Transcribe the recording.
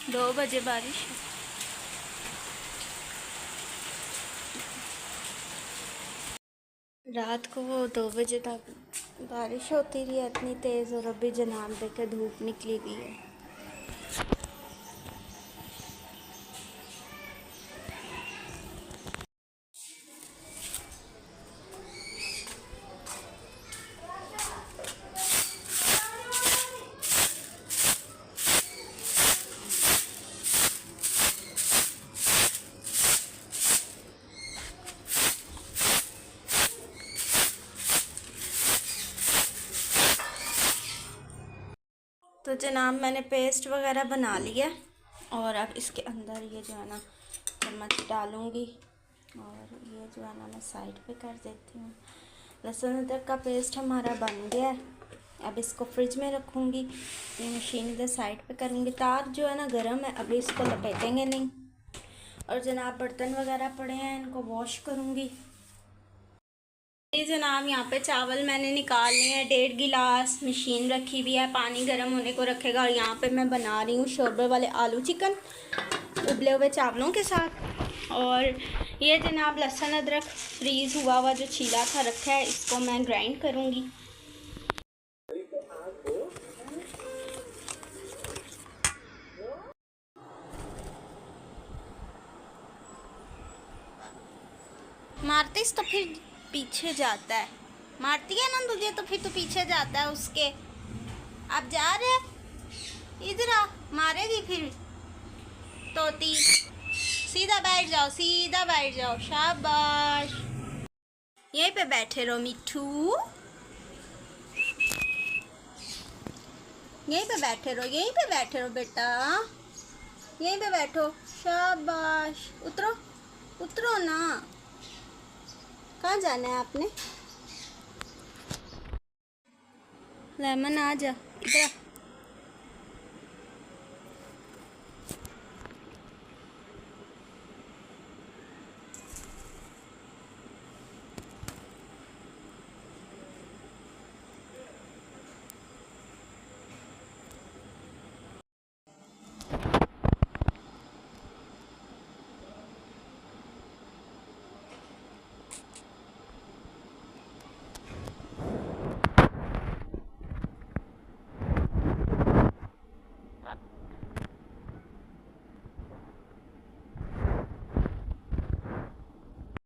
2 बजे बारिश है। रात को वो 2 बजे तक बारिश होती रही इतनी तेज़, और अभी जनाब देखे धूप निकली हुई है। तो जनाब मैंने पेस्ट वगैरह बना लिया, और अब इसके अंदर ये जो है ना चम्मच डालूँगी, और ये जो है ना मैं साइड पे कर देती हूँ। लहसुन अदरक का पेस्ट हमारा बन गया है। अब इसको फ्रिज में रखूँगी, ये मशीन इधर साइड पे करूँगी। तार जो है ना गर्म है, अभी इसको लपेटेंगे नहीं। और जनाब बर्तन वगैरह पड़े हैं, इनको वॉश करूँगी। ये जनाब यहाँ पे चावल मैंने निकाल लिए हैं, 1.5 गिलास। मशीन रखी हुई है, पानी गर्म होने को रखेगा। और यहाँ पे मैं बना रही हूँ शोरबे वाले आलू चिकन उबले हुए चावलों के साथ। और ये जनाब लहसुन अदरक फ्रीज़ हुआ हुआ जो छीला था रखा है, इसको मैं ग्राइंड करूँगी। मारतीस तो फिर पीछे जाता है, मारती है ना तुझे तो फिर तो पीछे जाता है उसके। अब जा रहे, इधर आ, मारेगी फिर तोती। सीधा बैठ जाओ, सीधा बैठ जाओ, शाबाश। यहीं पे बैठे रहो मिठू, यहीं पे बैठे रहो, यहीं पे बैठे रहो बेटा, यहीं पे बैठो, शाबाश। उतरो, उतरो ना, कहाँ जाना है आपने? लेमन आ जा इधर।